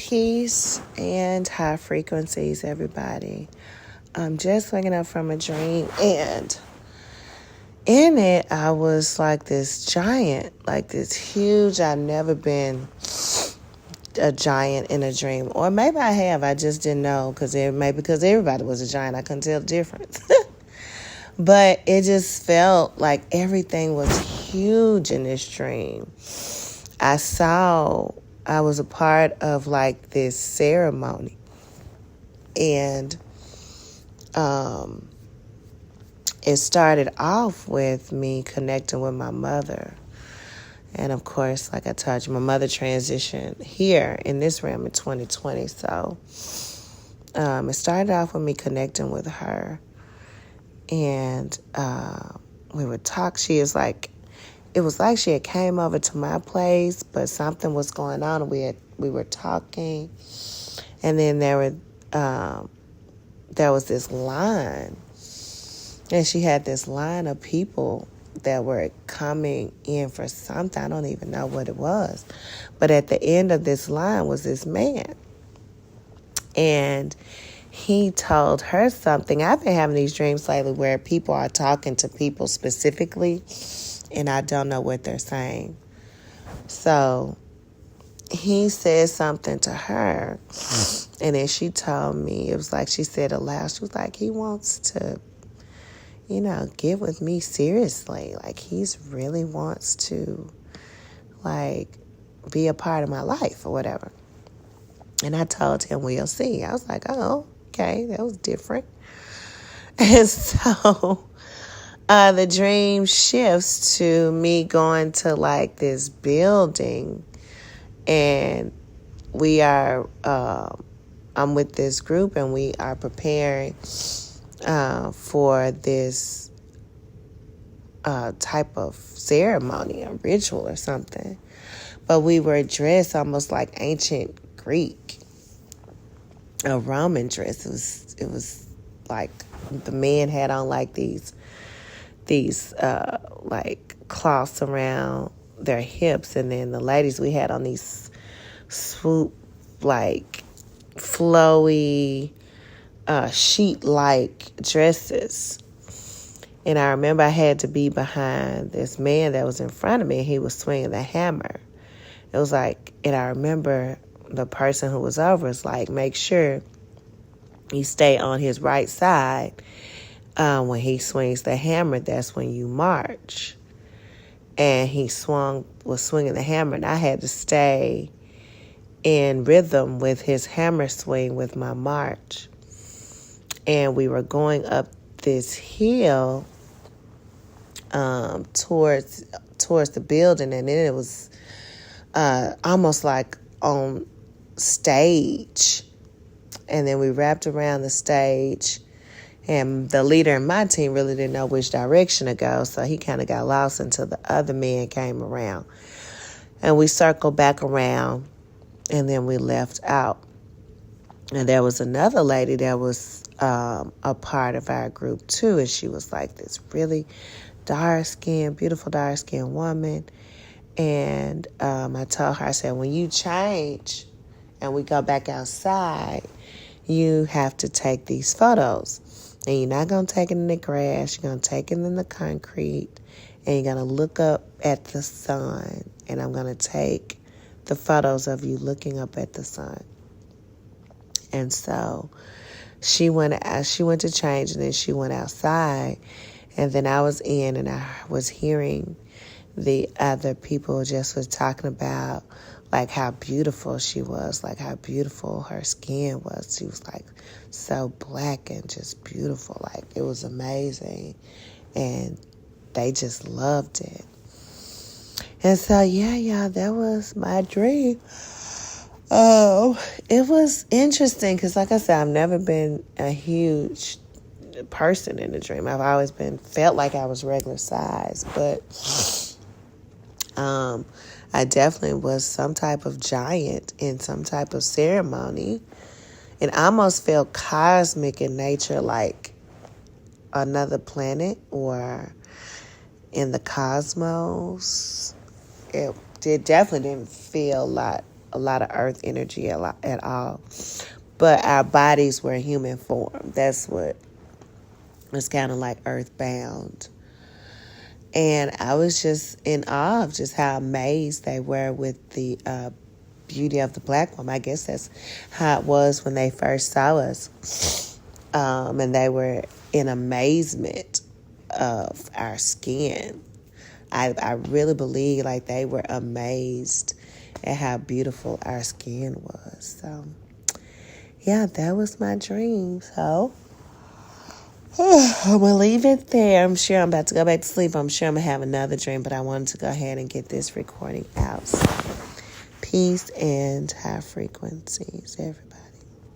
Peace and high frequencies, everybody. I'm just waking up from a dream, and in it, I was like this giant, like this huge. I've never been a giant in a dream, or maybe I have. I just didn't know because everybody was a giant. I couldn't tell the difference. But it just felt like everything was huge in this dream. I was a part of like this ceremony, and it started off with me connecting with my mother. And of course, like I told you, my mother transitioned here in this realm in 2020. So it started off with me connecting with her. And we would talk. It was like she had came over to my place, but something was going on. We were talking. And then there was this line. And she had this line of people that were coming in for something. I don't even know what it was. But at the end of this line was this man. And he told her something. I've been having these dreams lately where people are talking to people specifically, and I don't know what they're saying. So he said something to her, and then she told me, it was like she said aloud, she was like, he wants to, get with me seriously. Like, he's really wants to, be a part of my life or whatever. And I told him, we'll see. I was like, oh, okay, that was different. And so the dream shifts to me going to, this building. And we are, I'm with this group, and we are preparing for this type of ceremony, a ritual or something. But we were dressed almost like ancient Greek, a Roman dress. It was like the men had on these cloths around their hips, and then the ladies, we had on these swoop flowy sheet-like dresses. And I remember I had to be behind this man that was in front of me. He was swinging the hammer. It was and I remember the person who was over was make sure you stay on his right side. When he swings the hammer, that's when you march. And he was swinging the hammer, and I had to stay in rhythm with his hammer swing with my march. And we were going up this hill towards the building, and then it was almost like on stage. And then we wrapped around the stage, and the leader in my team really didn't know which direction to go, so he kind of got lost until the other men came around. And we circled back around, and then we left out. And there was another lady that was a part of our group too, and she was this really dark-skinned, beautiful dark-skinned woman. And I told her, I said, when you change and we go back outside, you have to take these photos. And you're not going to take it in the grass. You're going to take it in the concrete. And you're going to look up at the sun. And I'm going to take the photos of you looking up at the sun. And so she went to change, and then she went outside. And then I was in, and I was hearing the other people just was talking about how beautiful she was, how beautiful her skin was. She was so black and just beautiful. It was amazing. And they just loved it. And so, yeah, that was my dream. It was interesting because, like I said, I've never been a huge person in a dream. I've always felt like I was regular size, but I definitely was some type of giant in some type of ceremony. It almost felt cosmic in nature, like another planet or in the cosmos. It definitely didn't feel a lot of earth energy at all. But our bodies were human form. That's what was kind of like earthbound. And I was just in awe of just how amazed they were with the beauty of the black woman. I guess that's how it was when they first saw us. And they were in amazement of our skin. I really believe like they were amazed at how beautiful our skin was. So, yeah, that was my dream. So, I'm going to leave it there. I'm sure I'm about to go back to sleep. I'm sure I'm going to have another dream, but I wanted to go ahead and get this recording out. So, peace and high frequencies, everybody.